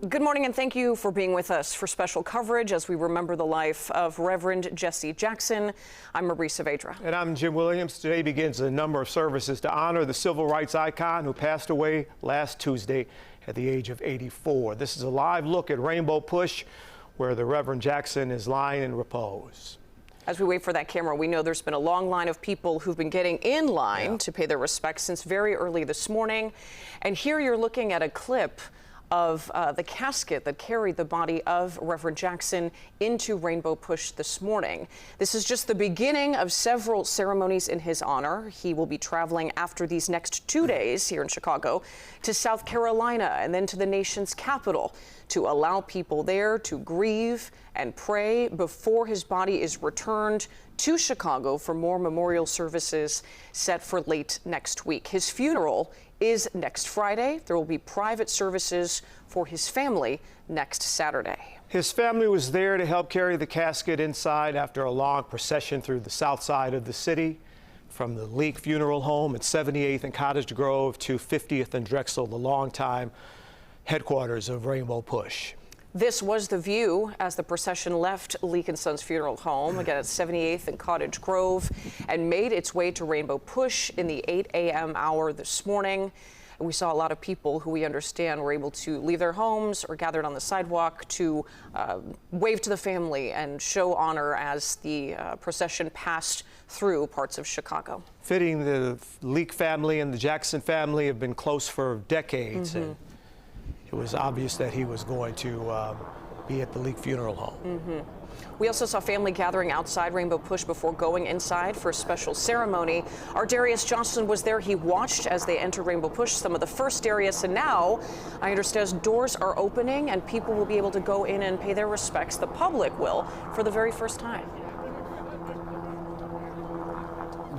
Good morning, and thank you for being with us for special coverage as we remember the life of Reverend Jesse Jackson. I'm Marie Saavedra. And I'm Jim Williams. Today begins a number of services to honor the civil rights icon who passed away last Tuesday at the age of 84. This is a live look at Rainbow Push, where the Reverend Jackson is lying in repose. As we wait for that camera, we know there's been a long line of people who've been getting in line to pay their respects since very early this morning. And here you're looking at a clip of the casket that carried the body of Reverend Jackson into Rainbow Push this morning. This is just the beginning of several ceremonies in his honor. He will be traveling after these next 2 days here in Chicago to South Carolina and then to the nation's capital to allow people there to grieve and pray before his body is returned to Chicago for more memorial services set for late next week. His funeral is next Friday. There will be private services for his family next Saturday. His family was there to help carry the casket inside after a long procession through the south side of the city, from the Leak Funeral Home at 78th and Cottage Grove to 50th and Drexel, the longtime headquarters of Rainbow Push. This was the view as the procession left Leak & Sons Funeral Home, again at 78th and Cottage Grove, and made its way to Rainbow Push in the 8 a.m. hour this morning. And we saw a lot of people who we understand were able to leave their homes or gathered on the sidewalk to wave to the family and show honor as the procession passed through parts of Chicago. Fitting, the Leak family and the Jackson family have been close for decades. And it was obvious that he was going to be at the Leak Funeral Home. We also saw family gathering outside Rainbow Push before going inside for a special ceremony. Our Darius Johnson was there. He watched as they entered Rainbow Push, some of the first Darius, and now I understand doors are opening and people will be able to go in and pay their respects. The public will for the very first time.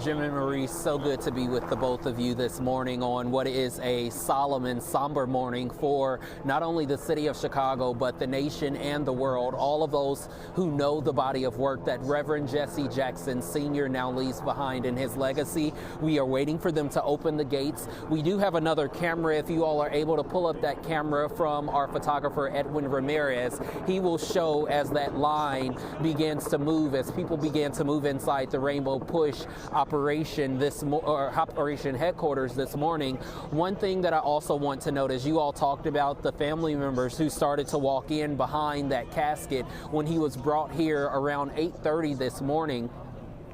Jim and Marie, so good to be with the both of you this morning on what is a solemn and somber morning for not only the city of Chicago, but the nation and the world. All of those who know the body of work that Reverend Jesse Jackson Sr. now leaves behind in his legacy. We are waiting for them to open the gates. We do have another camera. If you all are able to pull up that camera from our photographer, Edwin Ramirez, he will show as that line begins to move, as people begin to move inside the Rainbow Push operation headquarters this morning. One thing that I also want to note is you all talked about the family members who started to walk in behind that casket when he was brought here around 8:30 this morning.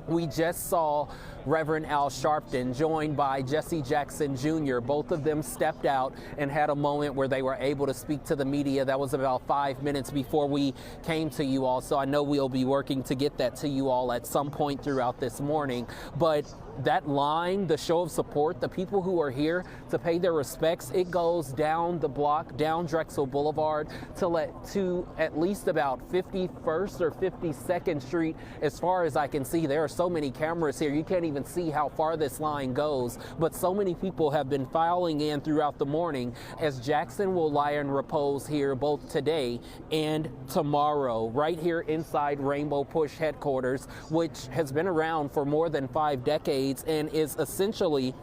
We just saw Reverend Al Sharpton joined by Jesse Jackson Jr. Both of them stepped out and had a moment where they were able to speak to the media. That was about 5 minutes before we came to you all. So I know we'll be working to get that to you all at some point throughout this morning. But that line, the show of support, the people who are here to pay their respects, it goes down the block, down Drexel Boulevard to at least about 51st or 52nd Street. As far as I can see, there are so many cameras here. You can't even see how far this line goes, but so many people have been filing in throughout the morning as Jackson will lie in repose here both today and tomorrow, right here inside Rainbow Push headquarters, which has been around for more than 5 decades and is essentially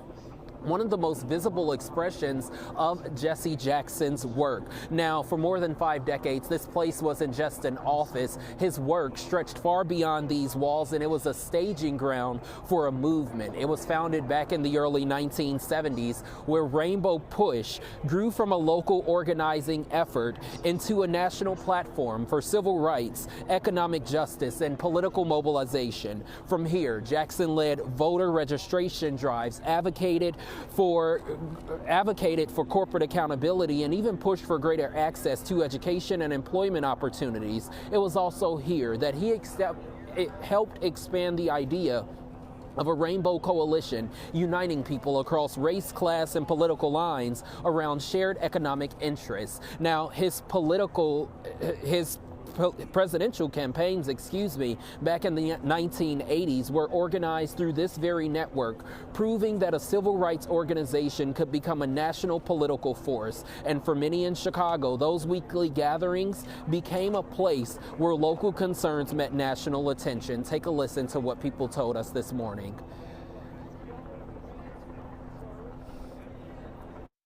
one of the most visible expressions of Jesse Jackson's work. Now, for more than 5 decades, this place wasn't just an office. His work stretched far beyond these walls, and it was a staging ground for a movement. It was founded back in the early 1970s, where Rainbow Push grew from a local organizing effort into a national platform for civil rights, economic justice, and political mobilization. From here, Jackson led voter registration drives, advocated for corporate accountability, and even pushed for greater access to education and employment opportunities. It was also here that he helped expand the idea of a rainbow coalition, uniting people across race, class, and political lines around shared economic interests. Now, his presidential campaigns, back in the 1980s were organized through this very network, proving that a civil rights organization could become a national political force. And for many in Chicago, those weekly gatherings became a place where local concerns met national attention. Take a listen to what people told us this morning.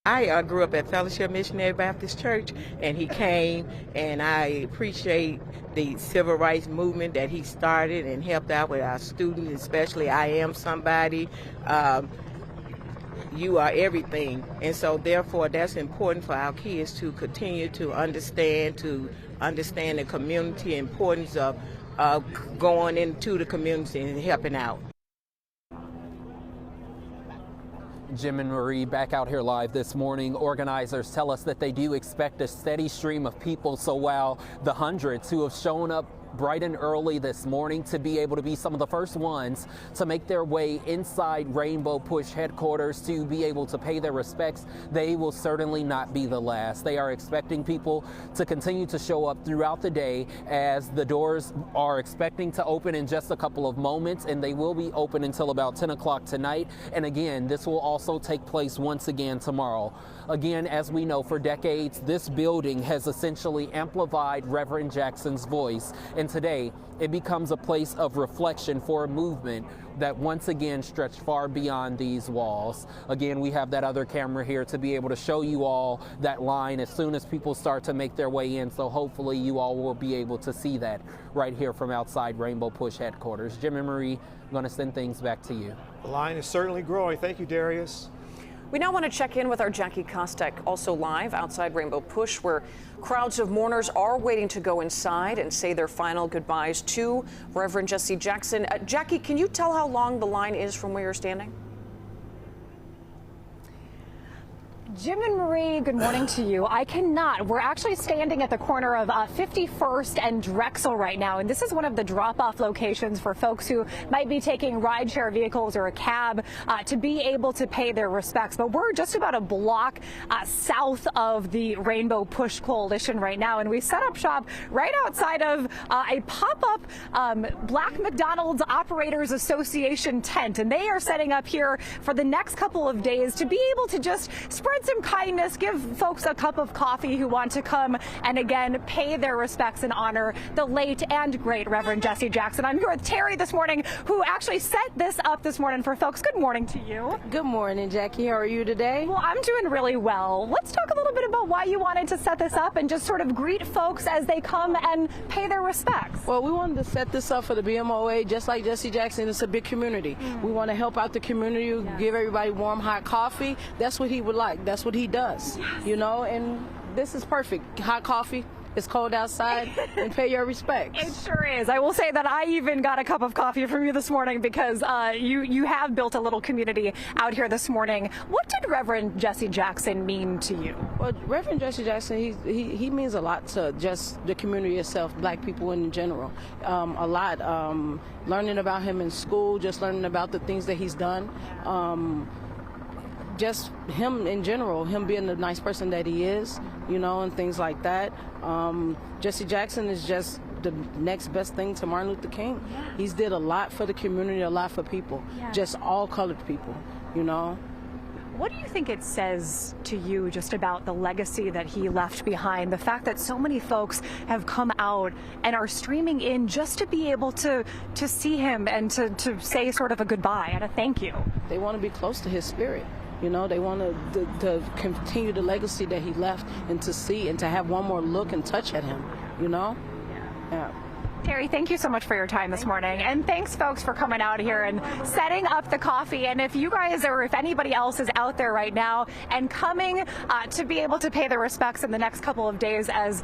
I grew up at Fellowship Missionary Baptist Church, and he came, and I appreciate the civil rights movement that he started and helped out with our students, especially I Am Somebody, You Are Everything. And so therefore that's important for our kids to continue to understand the community importance of going into the community and helping out. Jim and Marie back out here live this morning. Organizers tell us that they do expect a steady stream of people. So while the hundreds who have shown up bright and early this morning to be able to be some of the first ones to make their way inside Rainbow Push headquarters to be able to pay their respects, they will certainly not be the last. They are expecting people to continue to show up throughout the day, as the doors are expecting to open in just a couple of moments, and they will be open until about 10 o'clock tonight. And again, this will also take place once again tomorrow. Again, as we know, for decades, this building has essentially amplified Reverend Jackson's voice. And today, it becomes a place of reflection for a movement that once again stretched far beyond these walls. Again, we have that other camera here to be able to show you all that line as soon as people start to make their way in. So hopefully you all will be able to see that right here from outside Rainbow Push headquarters. Jim and Marie, I'm going to send things back to you. The line is certainly growing. Thank you, Darius. We now want to check in with our Jackie Kostek, also live outside Rainbow Push, where crowds of mourners are waiting to go inside and say their final goodbyes to Reverend Jesse Jackson. Jackie, can you tell how long the line is from where you're standing? Jim and Marie, good morning to you. I cannot. We're actually standing at the corner of 51st and Drexel right now, and this is one of the drop-off locations for folks who might be taking rideshare vehicles or a cab to be able to pay their respects. But we're just about a block south of the Rainbow Push Coalition right now, and we set up shop right outside of a pop-up Black McDonald's Operators Association tent, and they are setting up here for the next couple of days to be able to just spread some kindness, give folks a cup of coffee who want to come and again pay their respects and honor the late and great Reverend Jesse Jackson. I'm here with Terry this morning, who actually set this up this morning for folks. Good morning to you. Good morning, Jackie. How are you today? Well, I'm doing really well. Let's talk a little bit about why you wanted to set this up and just sort of greet folks as they come and pay their respects. Well, we wanted to set this up for the BMOA, just like Jesse Jackson. It's a big community. We want to help out the community, give everybody warm, hot coffee. That's what he would like. That's what he does, you know, and this is perfect. Hot coffee. It's cold outside, and pay your respects. It sure is. I will say that I even got a cup of coffee from you this morning because you have built a little community out here this morning. What did Reverend Jesse Jackson mean to you? Well, Reverend Jesse Jackson, he means a lot to just the community itself, Black people in general. A lot. Learning about him in school, just learning about the things that he's done. Just him in general, him being the nice person that he is, you know, and things like that. Jesse Jackson is just the next best thing to Martin Luther King. He's did a lot for the community, a lot for people, just all colored people, you know. What do you think it says to you just about the legacy that he left behind? The fact that so many folks have come out and are streaming in just to be able to see him and to say sort of a goodbye and a thank you. They want to be close to his spirit. You know, they want to continue the legacy that he left and to see and to have one more look and touch at him, you know? Yeah. Terry, thank you so much for your time this morning. And thanks, folks, for coming out here and setting up the coffee. And if you guys or if anybody else is out there right now and coming to be able to pay their respects in the next couple of days as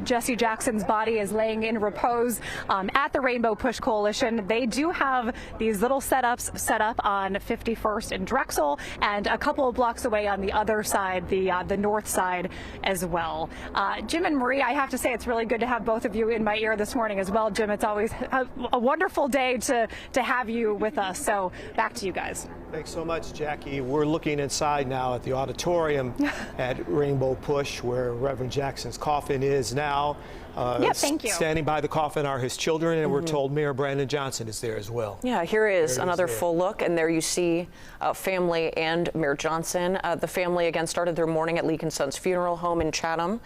Jesse Jackson's body is laying in repose at the Rainbow Push Coalition, they do have these little setups set up on 51st and Drexel and a couple of blocks away on the other side, the north side as well. Jim and Marie, I have to say it's really good to have both of you in my ear this morning as well, Jim. It's always a wonderful day to have you with us. So back to you guys. Thanks so much, Jackie. We're looking inside now at the auditorium at Rainbow Push, where Reverend Jackson's coffin is now. Yeah, thank you. Standing by the coffin are his children, and we're told Mayor Brandon Johnson is there as well. Yeah, here is another full look, and there you see family and Mayor Johnson. The family again started their mourning at Leak & Sons Funeral Home in Chatham,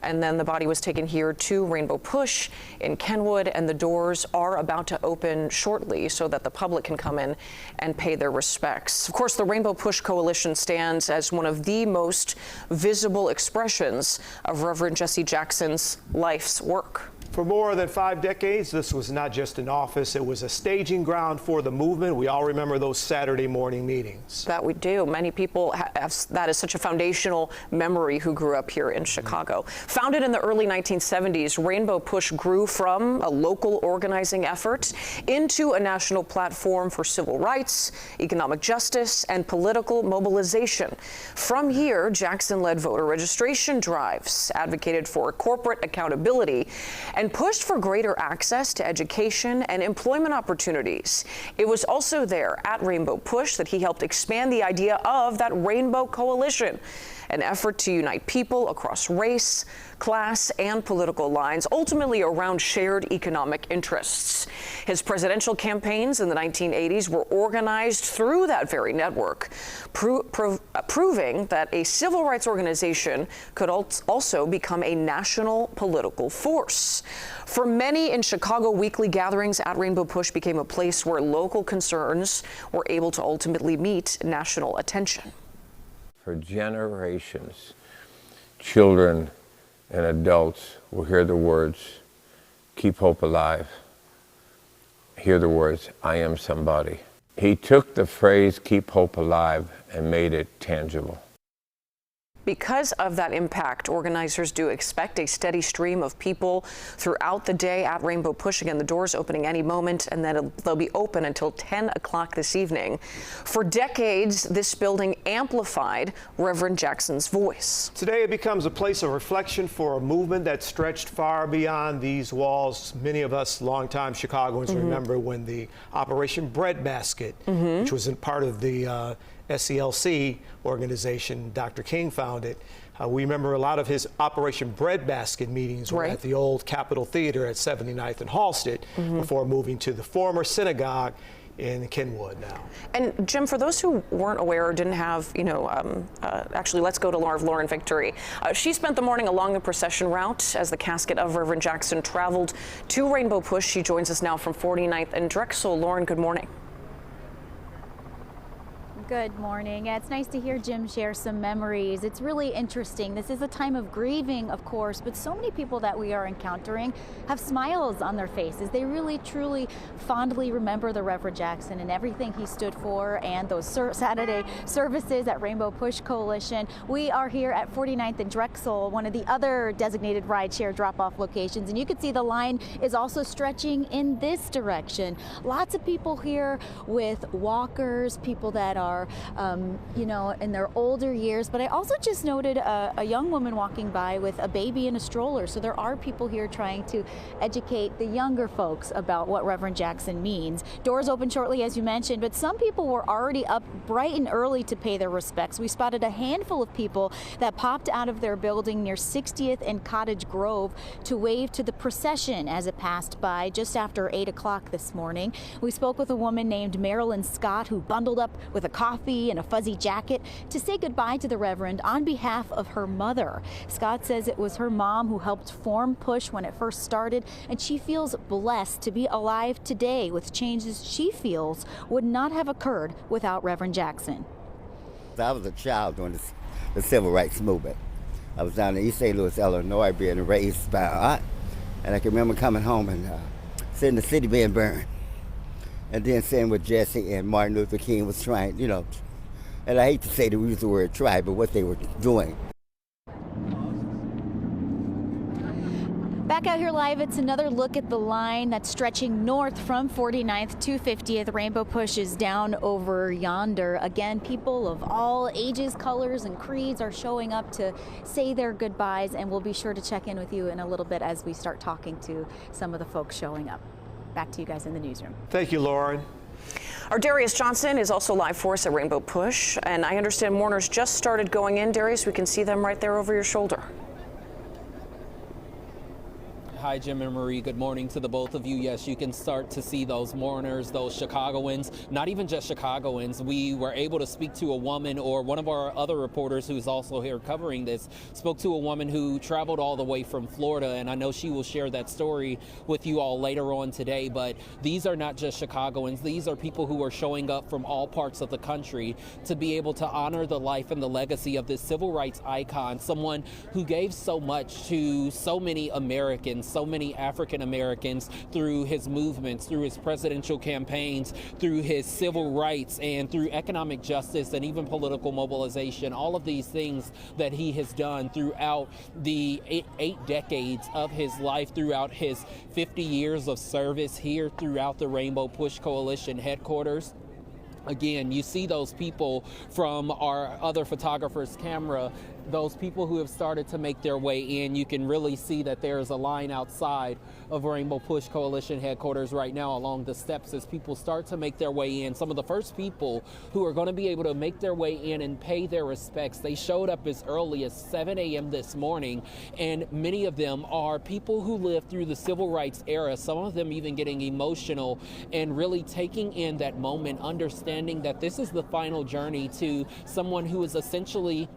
and then the body was taken here to Rainbow Push in Kenwood, and the doors are about to open shortly so that the public can come in and pay their respects. Of course, the Rainbow Push Coalition stands as one of the most visible expressions of Reverend Jesse Jackson's life's work. For more than 5 decades, this was not just an office, it was a staging ground for the movement. We all remember those Saturday morning meetings. That we do. Many people have that as such a foundational memory who grew up here in Chicago. Founded in the early 1970s, Rainbow Push grew from a local organizing effort into a national platform for civil rights, economic justice, and political mobilization. From here, Jackson led voter registration drives, advocated for corporate accountability, and pushed for greater access to education and employment opportunities. It was also there at Rainbow Push that he helped expand the idea of that Rainbow Coalition, an effort to unite people across race, class, and political lines, ultimately around shared economic interests. His presidential campaigns in the 1980s were organized through that very network, proving that a civil rights organization could also become a national political force. For many in Chicago, weekly gatherings at Rainbow Push became a place where local concerns were able to ultimately meet national attention. For generations, children and adults will hear the words, "Keep hope alive," hear the words, "I am somebody." He took the phrase, "Keep hope alive," and made it tangible. Because of that impact, organizers do expect a steady stream of people throughout the day at Rainbow Push. Again, the doors opening any moment, and then they'll be open until 10 o'clock this evening. For decades, this building amplified Reverend Jackson's voice. Today it becomes a place of reflection for a movement that stretched far beyond these walls. Many of us longtime Chicagoans remember when the Operation Breadbasket, which was part of the SCLC organization Dr. King founded. We remember a lot of his Operation Breadbasket meetings were at the old Capitol Theater at 79th and Halsted before moving to the former synagogue in Kenwood now. And Jim, for those who weren't aware or didn't have, actually, let's go to Lauren Victory. She spent the morning along the procession route as the casket of Reverend Jackson traveled to Rainbow Push. She joins us now from 49th and Drexel. Lauren, good morning. Good morning. It's nice to hear Jim share some memories. It's really interesting. This is a time of grieving, of course, but so many people that we are encountering have smiles on their faces. They really, truly, fondly remember the Reverend Jackson and everything he stood for, and those Saturday services at Rainbow Push Coalition. We are here at 49th and Drexel, one of the other designated rideshare drop-off locations, and you can see the line is also stretching in this direction. Lots of people here with walkers, people that are in their older years, but I also just noted a young woman walking by with a baby in a stroller. So there are people here trying to educate the younger folks about what Reverend Jackson means. Doors open shortly, as you mentioned, but some people were already up bright and early to pay their respects. We spotted a handful of people that popped out of their building near 60th and Cottage Grove to wave to the procession as it passed by just after 8 o'clock this morning. We spoke with a woman named Marilyn Scott who bundled up with a coffee and a fuzzy jacket to say goodbye to the Reverend on behalf of her mother. Scott says it was her mom who helped form Push when it first started, and she feels blessed to be alive today with changes she feels would not have occurred without Reverend Jackson. I was a child during the civil rights movement. I was down in East St. Louis, Illinois, being raised by an aunt, and I can remember coming home and seeing the city being burned. And then seeing what Jesse and Martin Luther King was trying, and I hate to say use the word try, but what they were doing. Back out here live, it's another look at the line that's stretching north from 49th to 50th. Rainbow Push is down over yonder. Again, people of all ages, colors, and creeds are showing up to say their goodbyes, and we'll be sure to check in with you in a little bit as we start talking to some of the folks showing up. Back to you guys in the newsroom. Thank you, Lauren. Our Darius Johnson is also live for us at Rainbow Push, and I understand Mourners just started going in. Darius, we can see them right there over your shoulder. Hi, Jim and Marie. Good morning to the both of you. Yes, you can start to see those mourners, those Chicagoans, not even just Chicagoans. We were able to speak to a woman, or one of our other reporters who's also here covering this, spoke to a woman who traveled all the way from Florida, and I know she will share that story with you all later on today. But these are not just Chicagoans. These are people who are showing up from all parts of the country to be able to honor the life and the legacy of this civil rights icon, someone who gave so much to so many Americans, so many African Americans, through his movements, through his presidential campaigns, through his civil rights, and through economic justice and even political mobilization. All of these things that he has done throughout the eight decades of his life, throughout his 50 years of service here throughout the Rainbow Push Coalition headquarters. Again, you see those people from our other photographer's camera, those people who have started to make their way in. You can really see that there's a line outside of Rainbow Push Coalition headquarters right now along the steps as people start to make their way in. Some of the first people who are going to be able to make their way in and pay their respects, they showed up as early as 7 a.m. this morning, and many of them are people who lived through the civil rights era, some of them even getting emotional and really taking in that moment, understanding that this is the final journey to someone who is essentially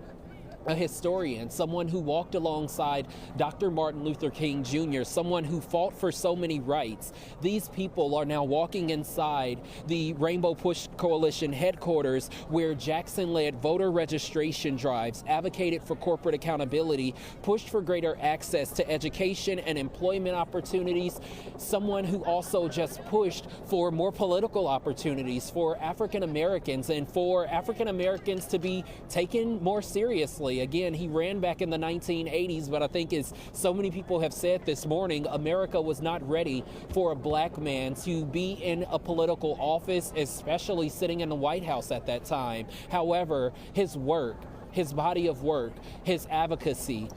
a historian, someone who walked alongside Dr. Martin Luther King Jr., someone who fought for so many rights. These people are now walking inside the Rainbow Push Coalition headquarters, where Jackson led voter registration drives, advocated for corporate accountability, pushed for greater access to education and employment opportunities, someone who also just pushed for more political opportunities for African Americans and for African Americans to be taken more seriously. Again, he ran back in the 1980s, but I think, as so many people have said this morning, America was not ready for a black man to be in a political office, especially sitting in the White House at that time. However, his work, his body of work, his advocacy,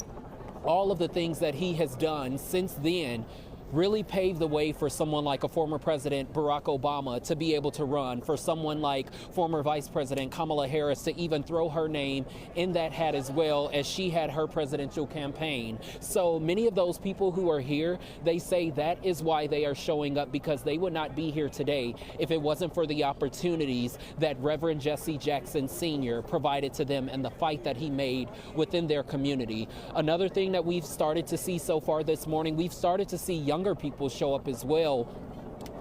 all of the things that he has done since then really paved the way for someone like a former President Barack Obama to be able to run, for someone like former Vice President Kamala Harris to even throw her name in that hat as well, as she had her presidential campaign. So many of those people who are here, they say that is why they are showing up, because they would not be here today if it wasn't for the opportunities that Reverend Jesse Jackson Sr. provided to them and the fight that he made within their community. Another thing that we've started to see so far this morning, we've started to see younger people show up as well.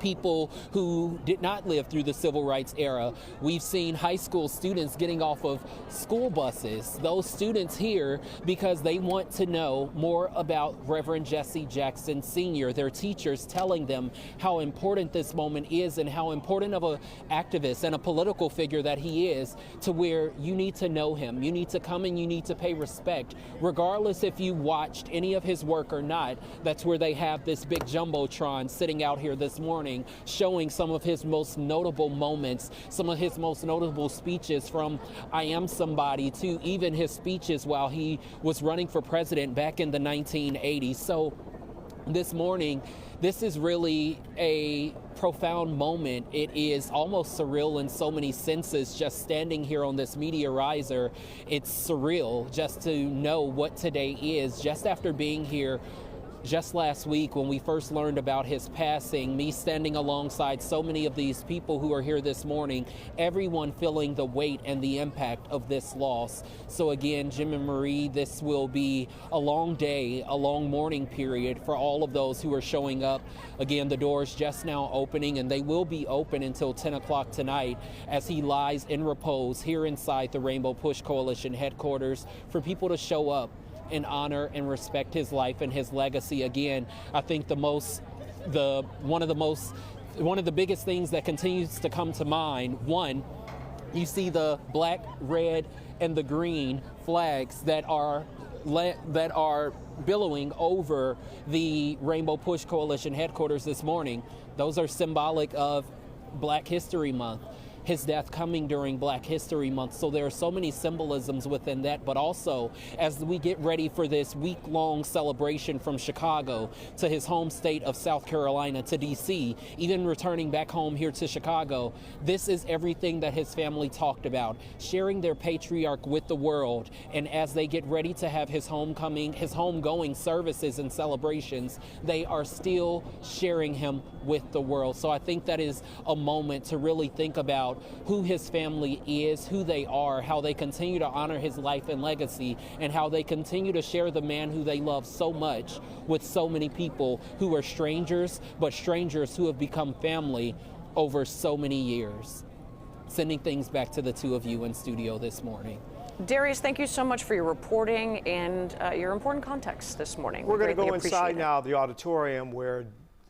People who did not live through the civil rights era. We've seen high school students getting off of school buses, those students here because they want to know more about Reverend Jesse Jackson Sr., their teachers telling them how important this moment is and how important of an activist and a political figure that he is, to where you need to know him, you need to come and you need to pay respect, regardless if you watched any of his work or not. That's where they have this big jumbotron sitting out here this morning, showing some of his most notable moments, some of his most notable speeches, from I Am Somebody to even his speeches while he was running for president back in the 1980s. So this morning, this is really a profound moment. It is almost surreal in so many senses, just standing here on this media riser. It's surreal just to know what today is, just after being here just last week when we first learned about his passing, me standing alongside so many of these people who are here this morning, everyone feeling the weight and the impact of this loss. So again, Jim and Marie, this will be a long day, a long mourning period for all of those who are showing up. Again, the doors just now opening, and they will be open until 10 o'clock tonight as he lies in repose here inside the Rainbow Push Coalition headquarters, for people to show up and honor and respect his life and his legacy. Again, I think one of the biggest things that continues to come to mind, one, you see the black, red, and the green flags that are billowing over the Rainbow Push Coalition headquarters this morning. Those are symbolic of Black History Month. his death coming during Black History Month. So there are so many symbolisms within that, but also as we get ready for this week-long celebration from Chicago to his home state of South Carolina to DC, even returning back home here to Chicago, this is everything that his family talked about, sharing their patriarch with the world. And as they get ready to have his homegoing services and celebrations, they are still sharing him with the world. So I think that is a moment to really think about who his family is, who they are, how they continue to honor his life and legacy, and how they continue to share the man who they love so much with so many people who are strangers, but strangers who have become family over so many years. Sending things back to the two of you in studio this morning. Darius, thank you so much for your reporting and your important context this morning. We're going to go inside it. now, the auditorium, where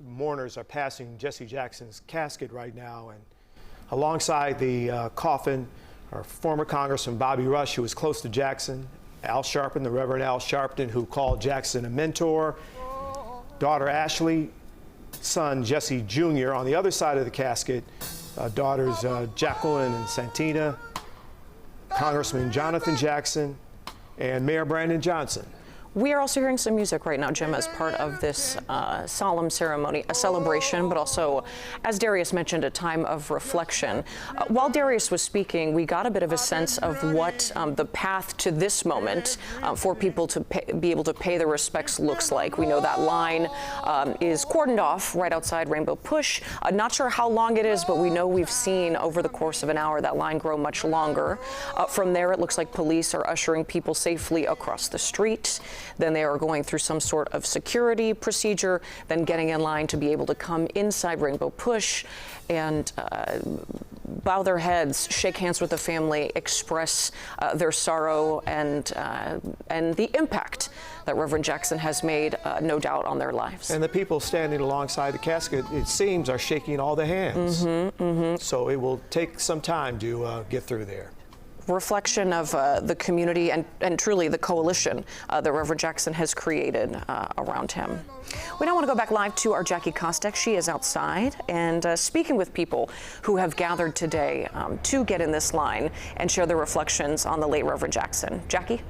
mourners are passing Jesse Jackson's casket right now. And alongside the coffin are former Congressman Bobby Rush, who was close to Jackson, Al Sharpton, the Reverend Al Sharpton, who called Jackson a mentor, daughter Ashley, son Jesse Jr. On the other side of the casket, daughters Jacqueline and Santina, Congressman Jonathan Jackson, and Mayor Brandon Johnson. We are also hearing some music right now, Jim, as part of this solemn ceremony, a celebration, but also, as Darius mentioned, a time of reflection. While Darius was speaking, we got a bit of a sense of what the path to this moment for people to be able to pay their respects looks like. We know that line is cordoned off right outside Rainbow Push. Not sure how long it is, but we know we've seen over the course of an hour that line grow much longer. From there, it looks like police are ushering people safely across the street. Then they are going through some sort of security procedure, then getting in line to be able to come inside Rainbow Push and bow their heads, shake hands with the family, express their sorrow and the impact that Reverend Jackson has made, no doubt, on their lives. And the people standing alongside the casket, it seems, are shaking all the hands. So it will take some time to get through there. Reflection of the community and truly the coalition that Reverend Jackson has created around him. We now want to go back live to our Jackie Kostek. She is outside and speaking with people who have gathered today to get in this line and share their reflections on the late Reverend Jackson. Jackie?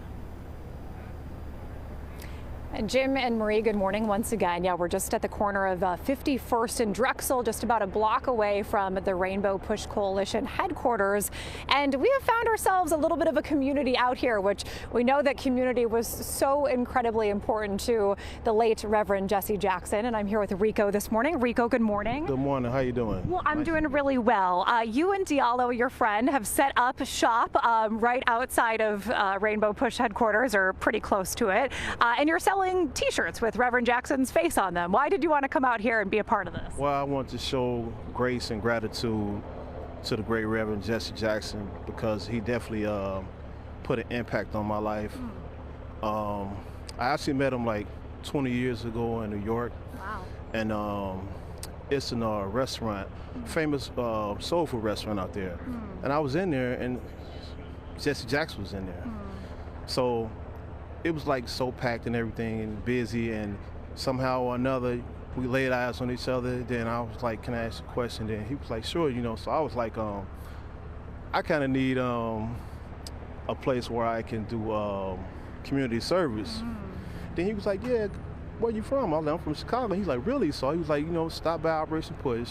And Jim and Marie, good morning once again. Yeah, we're just at the corner of 51st and Drexel, just about a block away from the Rainbow Push Coalition headquarters. And we have found ourselves a little bit of a community out here, which we know that community was so incredibly important to the late Reverend Jesse Jackson. And I'm here with Rico this morning. Rico, good morning. Good morning. How you doing? Well, I'm doing really well. You and Diallo, your friend, have set up shop right outside of Rainbow Push headquarters, or pretty close to it. And you're selling t-shirts with Reverend Jackson's face on them. Why did you want to come out here and be a part of this? Well, I want to show grace and gratitude to the great Reverend Jesse Jackson, because he definitely put an impact on my life. I actually met him like 20 years ago in New York. Wow. And it's in a restaurant, famous soul food restaurant out there. And I was in there and Jesse Jackson was in there. So it was like so packed and everything and busy, and somehow or another we laid eyes on each other. Then I was like, can I ask a question? Then he was like, sure, you know. So I was like, I kind of need a place where I can do community service. Then he was like, yeah, where you from? I was like, I'm from Chicago. He's like, really? So he was like, you know, stop by Operation Push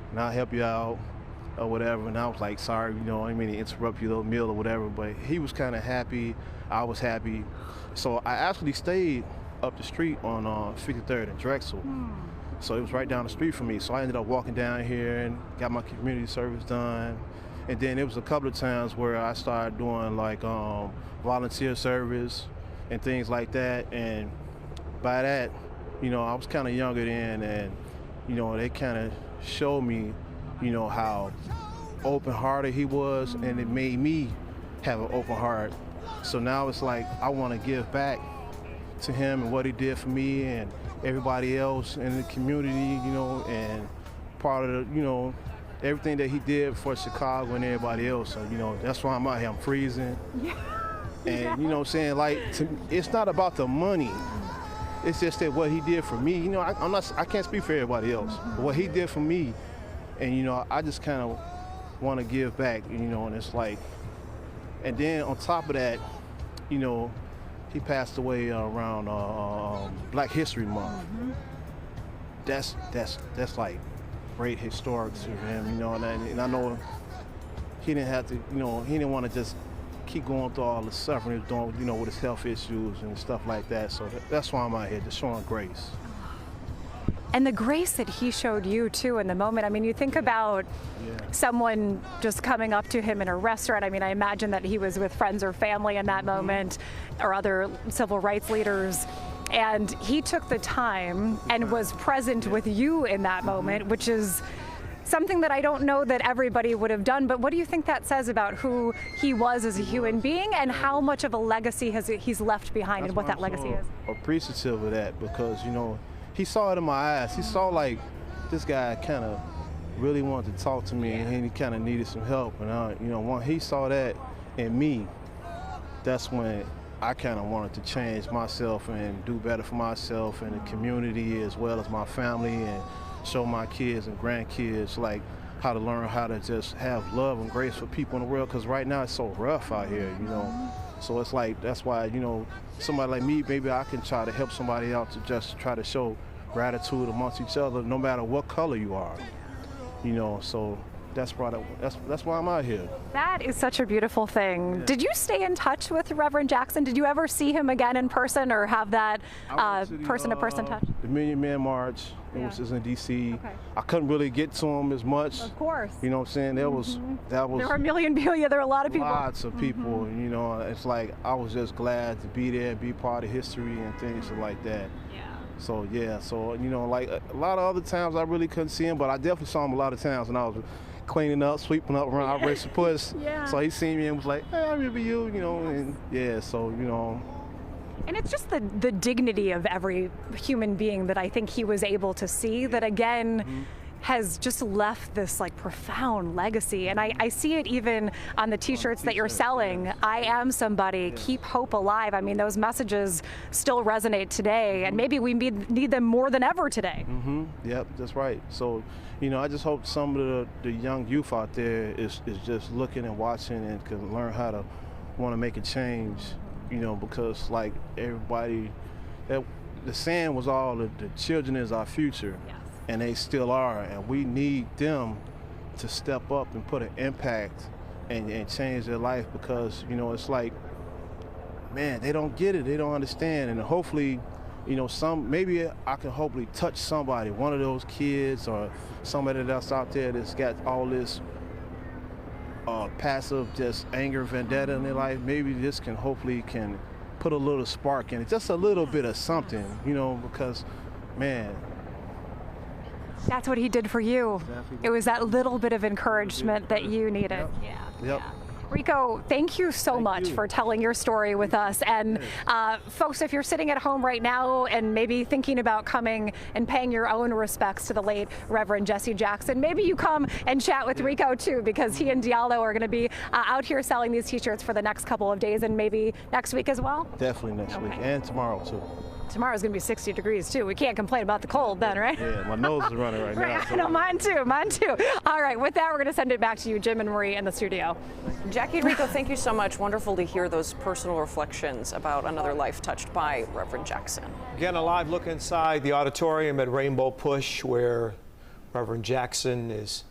and I'll help you out or whatever. And I was like, sorry, you know, I didn't mean to interrupt your little meal or whatever, but he was kind of happy. I was happy. So I actually stayed up the street on 53rd and Drexel. So it was right down the street from me. So I ended up walking down here and got my community service done. And then it was a couple of times where I started doing like volunteer service and things like that. And by that, you know, I was kind of younger then, and, you know, they kind of showed me, you know, how open-hearted he was, and it made me have an open heart. So now it's like I want to give back to him and what he did for me and everybody else in the community, you know, and part of the, you know, everything that he did for Chicago and everybody else. So, you know, that's why I'm out here. I'm freezing. And, you know what I'm saying, like, it's not about the money. It's just that what he did for me, you know, I can't speak for everybody else, but what he did for me, and, you know, I just kind of want to give back, you know, and it's like, and then on top of that, you know, he passed away around Black History Month. That's like great historic to him, you know, and I know he didn't have to, you know, he didn't want to just keep going through all the suffering he was doing, you know, with his health issues and stuff like that. So that's why I'm out here, just showing grace. And the grace that he showed you too in the moment. I mean, you think about someone just coming up to him in a restaurant. I mean, I imagine that he was with friends or family in that moment, or other civil rights leaders. And he took the time and was present with you in that moment, which is something that I don't know that everybody would have done. But what do you think that says about who he was as a human being and how much of a legacy he's left behind and what that legacy is? Appreciative of that, because, you know, he saw it in my eyes. He saw like this guy kind of really wanted to talk to me, and he kind of needed some help. And you know, when he saw that in me, that's when I kind of wanted to change myself and do better for myself and the community as well as my family, and show my kids and grandkids like how to learn how to just have love and grace for people in the world. Because right now it's so rough out here, you know. So it's like, that's why, you know, somebody like me, maybe I can try to help somebody out to just try to show gratitude amongst each other, no matter what color you are, you know. So that's why I'm out here. That is such a beautiful thing. Yeah. Did you stay in touch with Reverend Jackson? Did you ever see him again in person, or have that person-to-person touch? The Million Man March, it was in D.C. Okay. I couldn't really get to him as much. Of course. You know what I'm saying? There was. There were a million people. Yeah, there were a lot of people. Lots of people. You know, it's like I was just glad to be there, be part of history and things like that. Yeah. So yeah, so you know, like a lot of other times I really couldn't see him, but I definitely saw him a lot of times when I was cleaning up, sweeping up around Operation Puss. Yeah. So he seen me and was like, "Hey, I remember you," you know, and yeah, so you know. And it's just the dignity of every human being that I think he was able to see, that again has just left this like profound legacy. And I see it even on the t-shirts that you're selling. I am somebody, keep hope alive. I mean, those messages still resonate today, and maybe we need them more than ever today. Yep, that's right. So, you know, I just hope some of the young youth out there is just looking and watching and can learn how to want to make a change, you know, because like everybody, the saying was all the children is our future. Yes. And they still are, and we need them to step up and put an impact and change their life, because, you know, it's like, man, they don't get it, they don't understand. And hopefully, you know, maybe I can hopefully touch somebody, one of those kids or somebody that's out there that's got all this passive just anger, vendetta in their life. Maybe this can hopefully put a little spark in it, just a little bit of something, you know, because, man, that's what he did for you. Exactly. It was that little bit of encouragement that you needed. Yep. Yeah. Yep. Yeah. Rico, thank you so much for telling your story with us. And folks, if you're sitting at home right now and maybe thinking about coming and paying your own respects to the late Reverend Jesse Jackson, maybe you come and chat with Rico too, because he and Diallo are going to be out here selling these t-shirts for the next couple of days, and maybe next week as well? Definitely next week, and tomorrow too. Tomorrow's going to be 60 degrees too. We can't complain about the cold then, right? Yeah, my nose is running right now. So. No, mine too. All right, with that, we're going to send it back to you, Jim and Marie, in the studio. Jackie and Rico, thank you so much. Wonderful to hear those personal reflections about another life touched by Reverend Jackson. Again, a live look inside the auditorium at Rainbow Push, where Reverend Jackson is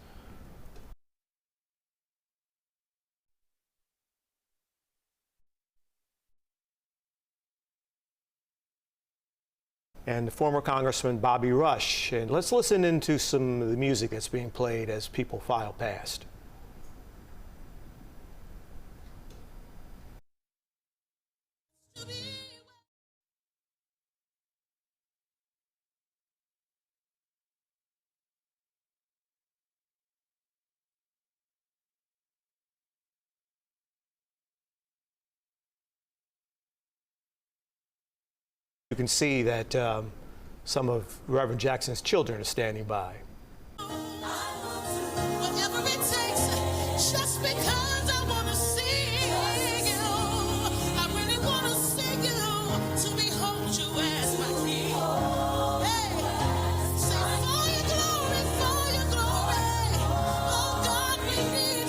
and former Congressman Bobby Rush. And let's listen into some of the music that's being played as people file past. You can see that some of Reverend Jackson's children are standing by. Whatever it takes, just because I want to sing you. I really want to sing you to behold you as my king. Hey, sing for your glory, for your glory. Oh God, we need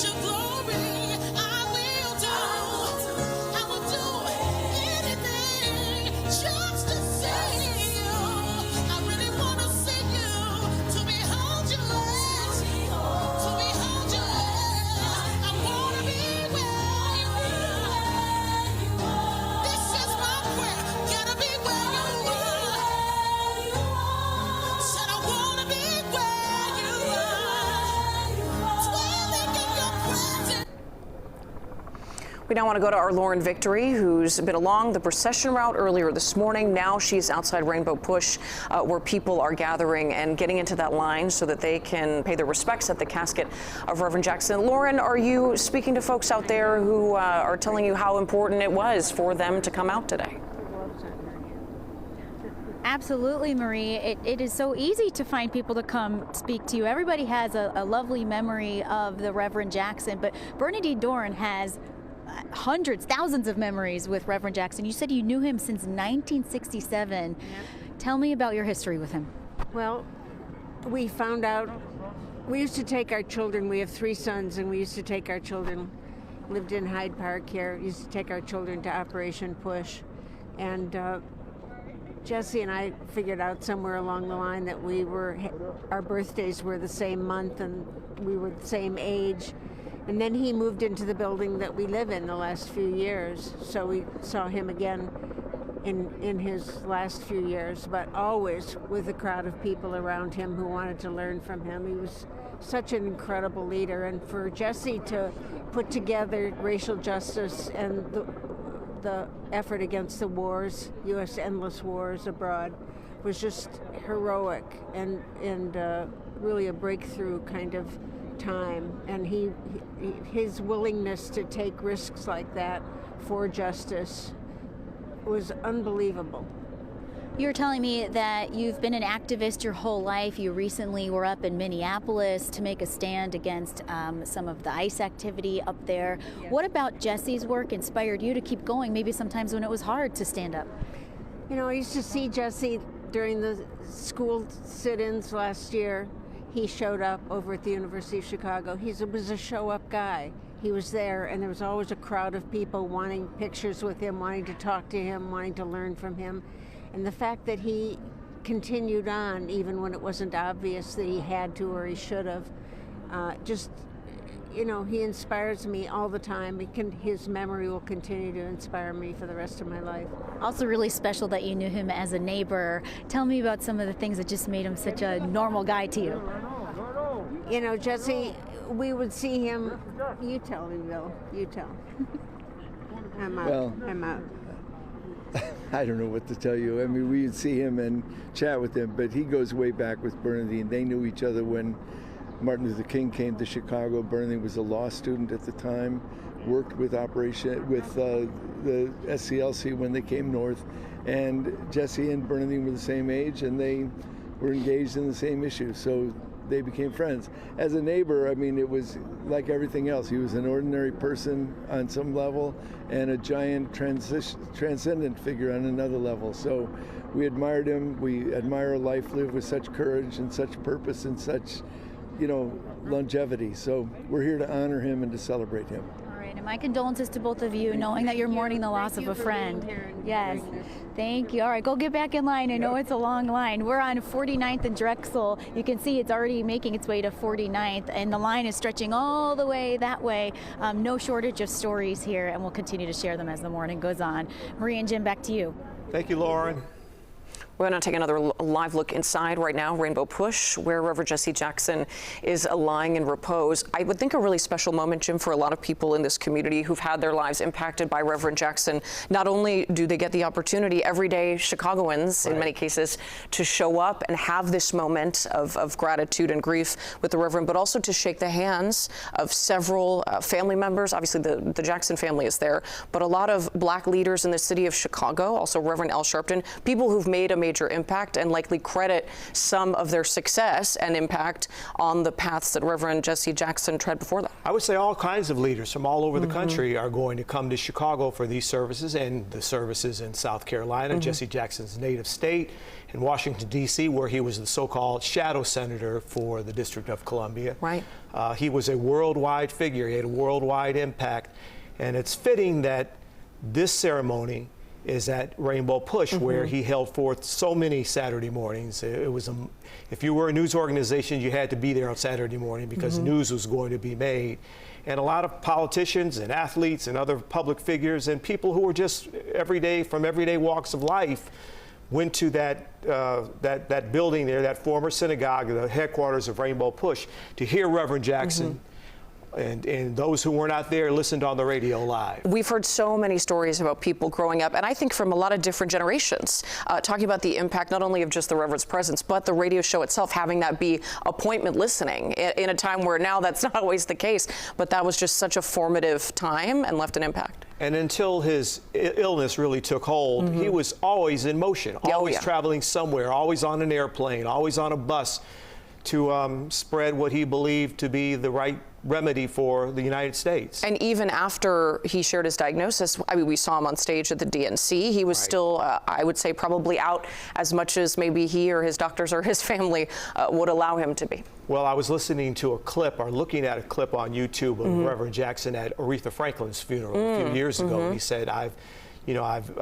We now want to go to our Lauren Victory, who's been along the procession route earlier this morning. Now she's outside Rainbow Push, where people are gathering and getting into that line so that they can pay their respects at the casket of Reverend Jackson. Lauren, are you speaking to folks out there who are telling you how important it was for them to come out today? Absolutely, Marie. It is so easy to find people to come speak to you. Everybody has a lovely memory of the Reverend Jackson, but Bernadine Doran has hundreds, thousands of memories with Reverend Jackson. You said you knew him since 1967. Yep. Tell me about your history with him. Well, we found out, we used to take our children, we have 3 sons, and we used to take our children, lived in Hyde Park here, used to take our children to Operation Push. And Jesse and I figured out somewhere along the line that our birthdays were the same month and we were the same age. And then he moved into the building that we live in the last few years. So we saw him again in his last few years, but always with a crowd of people around him who wanted to learn from him. He was such an incredible leader. And for Jesse to put together racial justice and the effort against the wars, U.S. endless wars abroad, was just heroic and really a breakthrough kind of time. And his willingness to take risks like that for justice was unbelievable. You were telling me that you've been an activist your whole life. You recently were up in Minneapolis to make a stand against some of the ICE activity up there. Yes. What about Jesse's work inspired you to keep going, maybe sometimes when it was hard to stand up? You know, I used to see Jesse during the school sit-ins last year. He showed up over at the University of Chicago. He was a show-up guy. He was there, and there was always a crowd of people wanting pictures with him, wanting to talk to him, wanting to learn from him. And the fact that he continued on even when it wasn't obvious that he had to or he should have, he inspires me all the time. His memory will continue to inspire me for the rest of my life. Also really special that you knew him as a neighbor. Tell me about some of the things that just made him such a normal guy to you. You know, Jesse, we would see him. You tell me, Bill. You tell. I'm out. Well, I'm out. I don't know what to tell you. I mean, we would see him and chat with him, but he goes way back with Bernadine. They knew each other when Martin Luther King came to Chicago. Bernadine was a law student at the time, worked with the SCLC when they came north, and Jesse and Bernadine were the same age, and they were engaged in the same issue, so they became friends. As a neighbor, I mean, it was like everything else. He was an ordinary person on some level and a giant transcendent figure on another level. So we admired him. We admire a life lived with such courage and such purpose and such, longevity. So we're here to honor him and to celebrate him. All right, and my condolences to both of you, knowing that you're mourning the loss of a friend. Yes, thank you. All right, go get back in line. I know it's a long line. We're on 49th and Drexel. You can see it's already making its way to 49th, and the line is stretching all the way that way. No shortage of stories here, and we'll continue to share them as the morning goes on. Marie and Jim, back to you. Thank you, Lauren. We're going to take another live look inside right now, Rainbow Push, where Reverend Jesse Jackson is lying in repose. I would think a really special moment, Jim, for a lot of people in this community who've had their lives impacted by Reverend Jackson. Not only do they get the opportunity, everyday Chicagoans, in many cases, to show up and have this moment of gratitude and grief with the Reverend, but also to shake the hands of several family members. Obviously, the Jackson family is there, but a lot of Black leaders in the city of Chicago, also Reverend Al Sharpton, people who've made a major impact and likely credit some of their success and impact on the paths that Reverend Jesse Jackson tread before them. I would say all kinds of leaders from all over the country are going to come to Chicago for these services and the services in South Carolina, Jesse Jackson's native state, in Washington, D.C., where he was the so-called shadow senator for the District of Columbia. Right. He was a worldwide figure. He had a worldwide impact. And it's fitting that this ceremony is at Rainbow Push, where he held forth so many Saturday mornings. It was if you were a news organization, you had to be there on Saturday morning because news was going to be made. And a lot of politicians and athletes and other public figures and people who were just from everyday walks of life went to that building there, that former synagogue, the headquarters of Rainbow Push, to hear Reverend Jackson And those who were not there listened on the radio live. We've heard so many stories about people growing up, and I think from a lot of different generations, talking about the impact not only of just the Reverend's presence, but the radio show itself, having that be appointment listening in a time where now that's not always the case. But that was just such a formative time and left an impact. And until his illness really took hold, he was always in motion, always traveling somewhere, always on an airplane, always on a bus to spread what he believed to be the right remedy for the United States. And even after he shared his diagnosis, I mean, we saw him on stage at the DNC. He was still, I would say, probably out as much as maybe he or his doctors or his family would allow him to be. Well, I was listening to a clip, or looking at a clip on YouTube of Reverend Jackson at Aretha Franklin's funeral a few years ago. And he said, I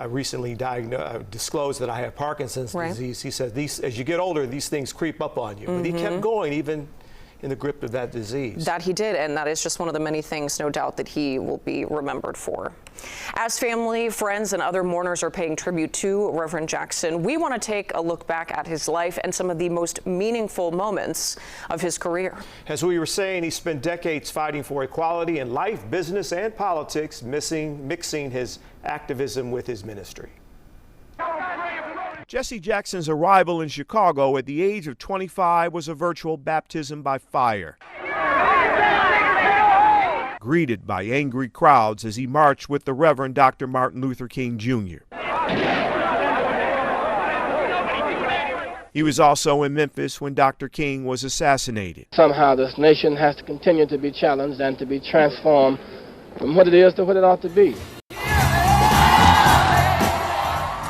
recently disclosed that I have Parkinson's disease. He said, as you get older, these things creep up on you. But he kept going, even in the grip of that disease. That he did, and that is just one of the many things, no doubt, that he will be remembered for. As family, friends, and other mourners are paying tribute to Reverend Jackson, we want to take a look back at his life and some of the most meaningful moments of his career. As we were saying, he spent decades fighting for equality in life, business, and politics, mixing his activism with his ministry. Jesse Jackson's arrival in Chicago at the age of 25 was a virtual baptism by fire. Greeted by angry crowds as he marched with the Reverend Dr. Martin Luther King Jr. He was also in Memphis when Dr. King was assassinated. Somehow this nation has to continue to be challenged and to be transformed from what it is to what it ought to be.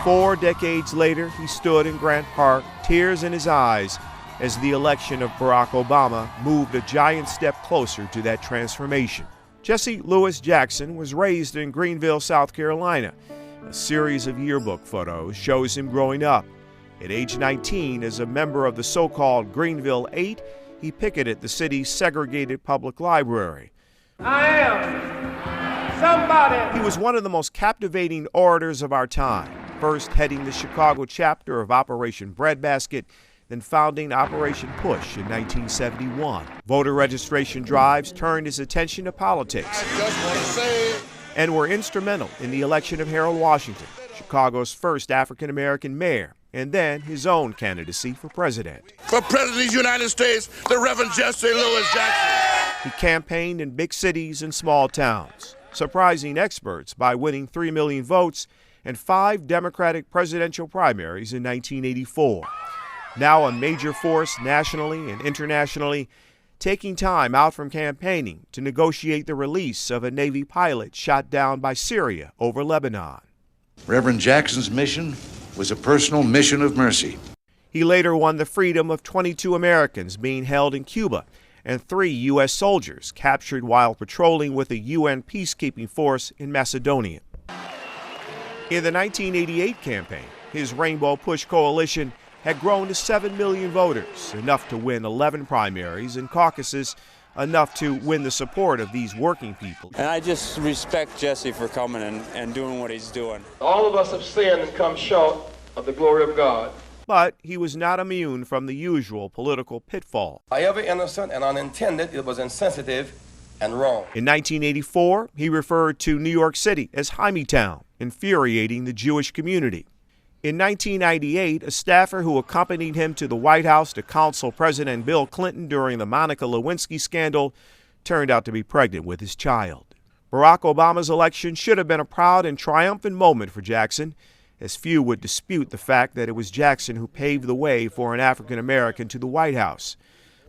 4 decades later, he stood in Grant Park, tears in his eyes, as the election of Barack Obama moved a giant step closer to that transformation. Jesse Louis Jackson was raised in Greenville, South Carolina. A series of yearbook photos shows him growing up. At age 19, as a member of the so-called Greenville 8, he picketed the city's segregated public library. I am somebody. He was one of the most captivating orators of our time, first heading the Chicago chapter of Operation Breadbasket, then founding Operation Push in 1971. Voter registration drives turned his attention to politics and were instrumental in the election of Harold Washington, Chicago's first African-American mayor, and then his own candidacy for president. For President of the United States, the Reverend Jesse Louis Jackson. He campaigned in big cities and small towns, surprising experts by winning 3 million votes and 5 Democratic presidential primaries in 1984. Now a major force nationally and internationally, taking time out from campaigning to negotiate the release of a Navy pilot shot down by Syria over Lebanon. Reverend Jackson's mission was a personal mission of mercy. He later won the freedom of 22 Americans being held in Cuba and 3 U.S. soldiers captured while patrolling with a UN peacekeeping force in Macedonia. In the 1988 campaign, his Rainbow Push coalition had grown to 7 million voters, enough to win 11 primaries and caucuses, enough to win the support of these working people. And I just respect Jesse for coming and doing what he's doing. All of us have sinned and come short of the glory of God. But he was not immune from the usual political pitfall. However innocent and unintended, it was insensitive and wrong. In 1984, he referred to New York City as Hymietown, infuriating the Jewish community. In 1998, a staffer who accompanied him to the White House to counsel President Bill Clinton during the Monica Lewinsky scandal turned out to be pregnant with his child. Barack Obama's election should have been a proud and triumphant moment for Jackson, as few would dispute the fact that it was Jackson who paved the way for an African American to the White House.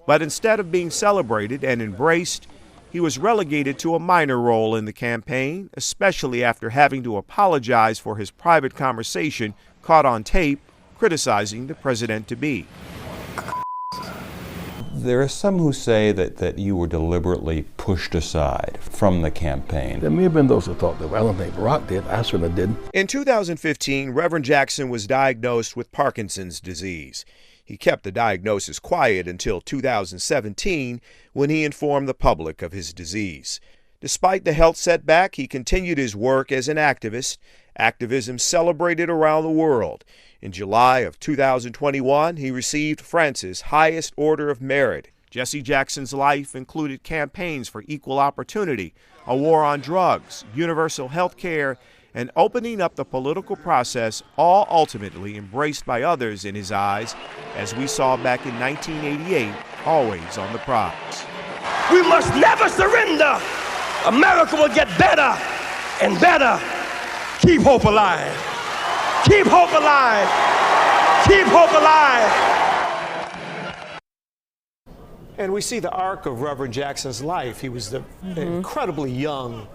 But instead of being celebrated and embraced, he was relegated to a minor role in the campaign, especially after having to apologize for his private conversation caught on tape criticizing the president-to-be. There are some who say that you were deliberately pushed aside from the campaign. There may have been those who thought that. I don't think Barack did. I certainly didn't. In 2015, Reverend Jackson was diagnosed with Parkinson's disease. He kept the diagnosis quiet until 2017, when he informed the public of his disease. Despite the health setback, he continued his work as an activist, activism celebrated around the world. In July of 2021, he received France's highest order of merit. Jesse Jackson's life included campaigns for equal opportunity, a war on drugs, universal health care, and opening up the political process, all ultimately embraced by others in his eyes, as we saw back in 1988, always on the prize. We must never surrender. America will get better and better. Keep hope alive. Keep hope alive. Keep hope alive. And we see the arc of Reverend Jackson's life. He was the incredibly young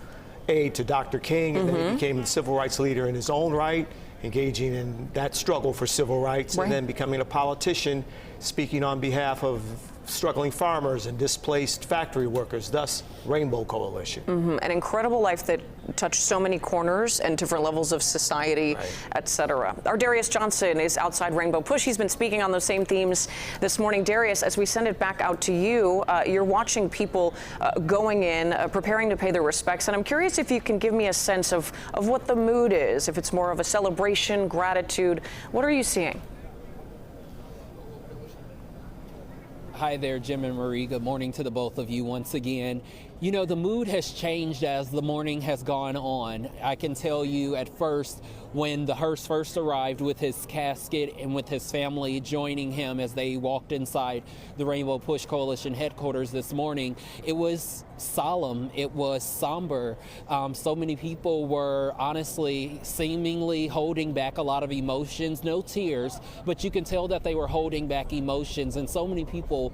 aide to Dr. King, and then he became the civil rights leader in his own right, engaging in that struggle for civil rights, and then becoming a politician, speaking on behalf of struggling farmers and displaced factory workers, thus Rainbow Coalition. An incredible life that touched so many corners and different levels of society, etc. Our Darius Johnson is outside Rainbow Push. He's been speaking on those same themes this morning. Darius, as we send it back out to you, you're watching people going in, preparing to pay their respects, and I'm curious if you can give me a sense of what the mood is, if it's more of a celebration, gratitude. What are you seeing? Hi there, Jim and Marie. Good morning to the both of you once again. You know, the mood has changed as the morning has gone on. I can tell you at first, when the hearse first arrived with his casket and with his family joining him as they walked inside the Rainbow Push Coalition headquarters this morning, it was solemn, it was somber. So many people were honestly seemingly holding back a lot of emotions, no tears, but you can tell that they were holding back emotions, and so many people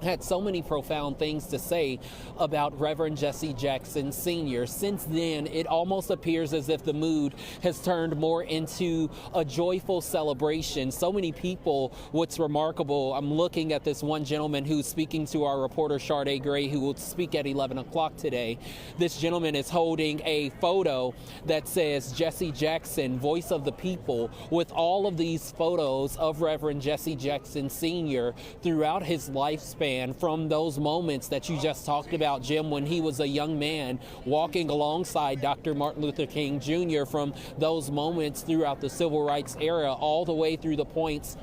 had so many profound things to say about Reverend Jesse Jackson Sr. Since then, it almost appears as if the mood has turned more into a joyful celebration. So many people, what's remarkable, I'm looking at this one gentleman who's speaking to our reporter, Sade Gray, who will speak at 11 o'clock today. This gentleman is holding a photo that says Jesse Jackson, Voice of the People, with all of these photos of Reverend Jesse Jackson Sr. throughout his lifespan, from those moments that you just talked about, Jim, when he was a young man walking alongside Dr. Martin Luther King Jr., from those moments throughout the civil rights era, all the way through the points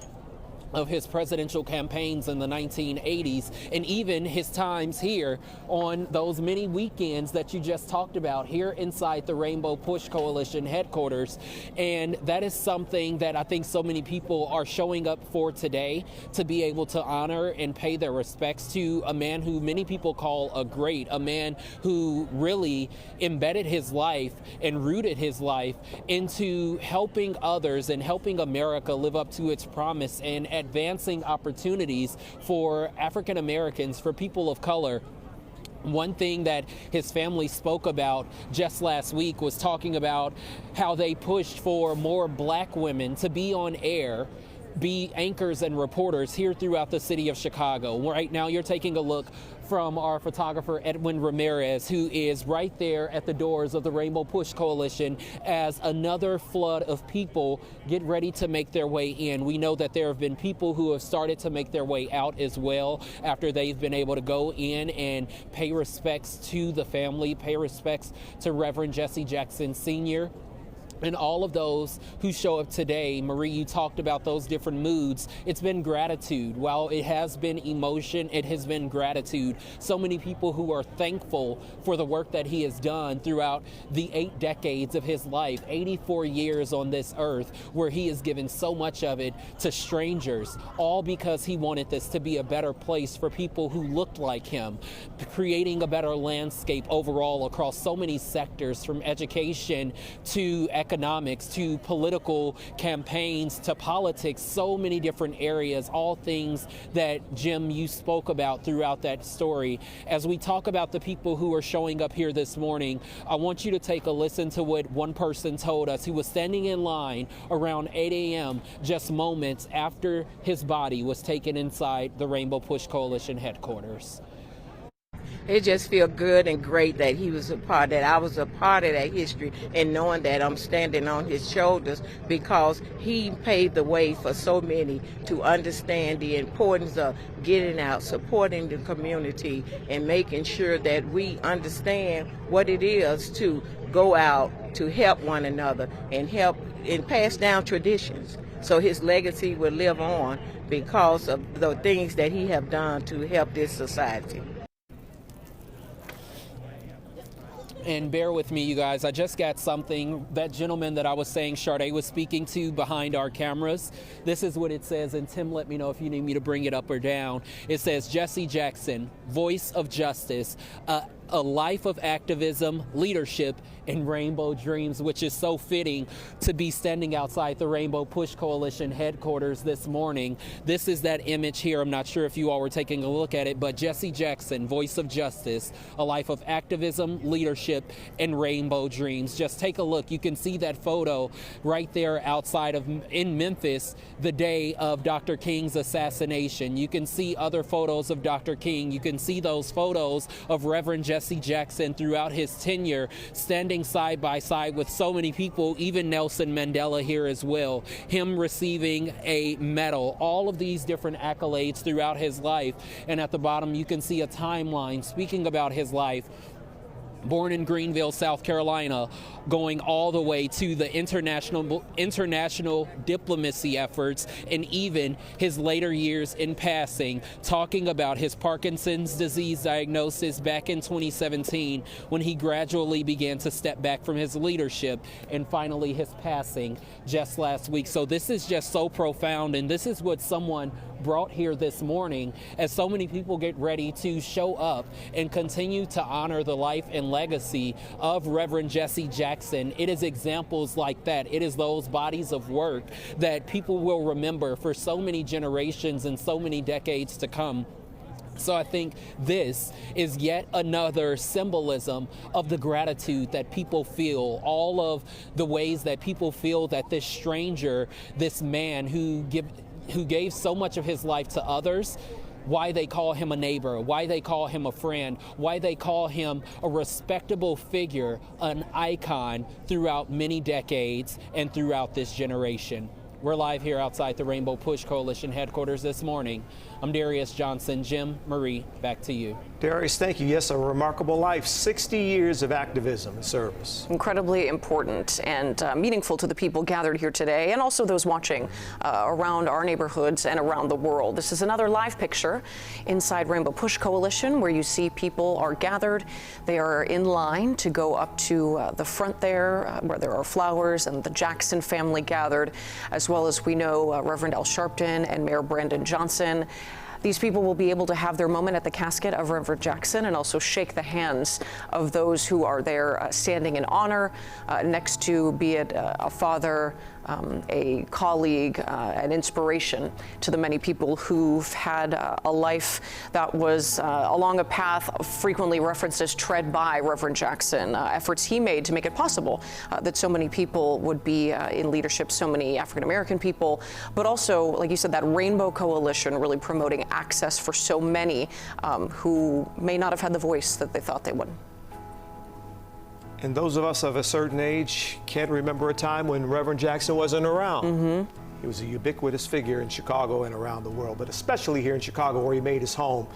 of his presidential campaigns in the 1980s, and even his times here on those many weekends that you just talked about here inside the Rainbow Push Coalition headquarters. And that is something that I think so many people are showing up for today, to be able to honor and pay their respects to a man who many people call a great, a man who really embedded his life and rooted his life into helping others and helping America live up to its promise and advancing opportunities for African Americans, for people of color. One thing that his family spoke about just last week was talking about how they pushed for more black women to be on air, be anchors and reporters here throughout the city of Chicago. Right now you're taking a look from our photographer Edwin Ramirez, who is right there at the doors of the Rainbow Push Coalition as another flood of people get ready to make their way in. We know that there have been people who have started to make their way out as well after they've been able to go in and pay respects to the family, pay respects to Reverend Jesse Jackson Sr. And all of those who show up today, Marie, you talked about those different moods. It's been gratitude. While it has been emotion, it has been gratitude. So many people who are thankful for the work that he has done throughout the 8 decades of his life, 84 years on this earth, where he has given so much of it to strangers, all because he wanted this to be a better place for people who looked like him, creating a better landscape overall across so many sectors, from education to economics to political campaigns to politics, so many different areas, all things that, Jim, you spoke about throughout that story. As we talk about the people who are showing up here this morning, I want you to take a listen to what one person told us. He was standing in line around 8 a.m. just moments after his body was taken inside the Rainbow Push Coalition headquarters. It just feels good and great that he was a part, that I was a part of that history, and knowing that I'm standing on his shoulders, because he paved the way for so many to understand the importance of getting out, supporting the community, and making sure that we understand what it is to go out to help one another and help and pass down traditions. so his legacy will live on because of the things that he have done to help this society. And bear with me, you guys, I just got something. That gentleman that I was saying Sade was speaking to behind our cameras, this is what it says, and Tim, let me know if you need me to bring it up or down. It says, Jesse Jackson, voice of justice, a life of activism, leadership, and rainbow dreams, which is so fitting to be standing outside the Rainbow Push Coalition headquarters this morning. This is that image here. I'm not sure if you all were taking a look at it, but Jesse Jackson, voice of justice, a life of activism, leadership, and rainbow dreams. Just take a look. You can see that photo right there outside of in Memphis the day of Dr. King's assassination. You can see other photos of Dr. King. You can see those photos of Reverend Jesse Jackson throughout his tenure, standing side by side with so many people, even Nelson Mandela here as well, him receiving a medal, all of these different accolades throughout his life. And at the bottom you can see a timeline speaking about his life. Born in Greenville, South Carolina, going all the way to the international diplomacy efforts, and even his later years in passing, talking about his Parkinson's disease diagnosis back in 2017 when he gradually began to step back from his leadership, and finally his passing just last week. So this is just so profound, and this is what someone brought here this morning as so many people get ready to show up and continue to honor the life and legacy of Reverend Jesse Jackson. It is examples like that. It is those bodies of work that people will remember for so many generations and so many decades to come. So I think this is yet another symbolism of the gratitude that people feel, all of the ways that people feel that this stranger, this man who gave so much of his life to others, why they call him a neighbor, why they call him a friend, why they call him a respectable figure, an icon throughout many decades and throughout this generation. We're live here outside the Rainbow Push Coalition headquarters this morning. I'm Darius Johnson. Jim, Marie, back to you. Darius, thank you. Yes, a remarkable life. 60 years of activism and service. Incredibly important and meaningful to the people gathered here today, and also those watching around our neighborhoods and around the world. This is another live picture inside Rainbow Push Coalition, where you see people are gathered. They are in line to go up to the front there, where there are flowers, and the Jackson family gathered, as well as we know Reverend Al Sharpton and Mayor Brandon Johnson. These people will be able to have their moment at the casket of Reverend Jackson and also shake the hands of those who are there standing in honor next to, be it a father, a colleague, an inspiration to the many people who've had a life that was along a path frequently referenced as tread by Reverend Jackson, efforts he made to make it possible that so many people would be in leadership, so many African-American people, but also, like you said, that Rainbow Coalition really promoting access for so many who may not have had the voice that they thought they would. And those of us of a certain age can't remember a time when Reverend Jackson wasn't around. Mm-hmm. He was a ubiquitous figure in Chicago and around the world, but especially here in Chicago, where he made his home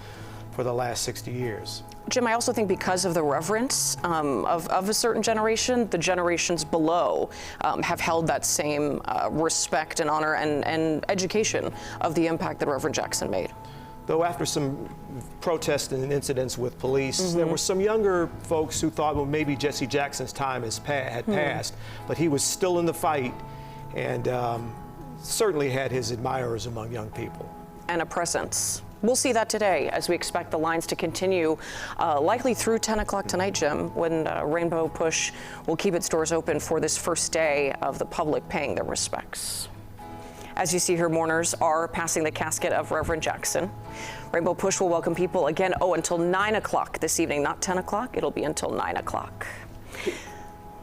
for the last 60 years. Jim, I also think because of the reverence of a certain generation, the generations below have held that same respect and honor and education of the impact that Reverend Jackson made. Though after some protests and incidents with police, there were some younger folks who thought, well, maybe Jesse Jackson's time had passed, but he was still in the fight and certainly had his admirers among young people. And a presence. We'll see that today as we expect the lines to continue likely through 10 o'clock tonight, Jim, when Rainbow Push will keep its doors open for this first day of the public paying their respects. As you see here, mourners are passing the casket of Reverend Jackson. Rainbow Push will welcome people again, until 9 o'clock this evening, not 10 o'clock. It'll be until 9 o'clock.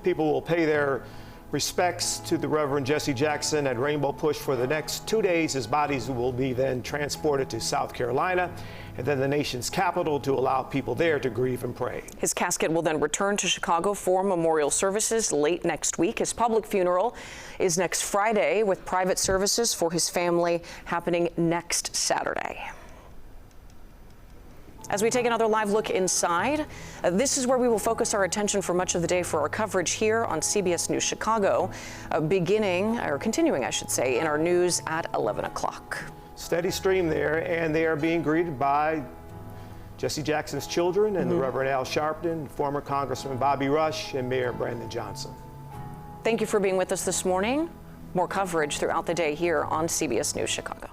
People will pay their respects to the Reverend Jesse Jackson at Rainbow Push for the next 2 days. His bodies will be then transported to South Carolina and then the nation's capital to allow people there to grieve and pray. His casket will then return to Chicago for memorial services late next week. His public funeral is next Friday, with private services for his family happening next Saturday. As we take another live look inside, this is where we will focus our attention for much of the day for our coverage here on CBS News Chicago, continuing, I should say, in our news at 11 o'clock. Steady stream there, and they are being greeted by Jesse Jackson's children and the Reverend Al Sharpton, former Congressman Bobby Rush, and Mayor Brandon Johnson. Thank you for being with us this morning. More coverage throughout the day here on CBS News Chicago.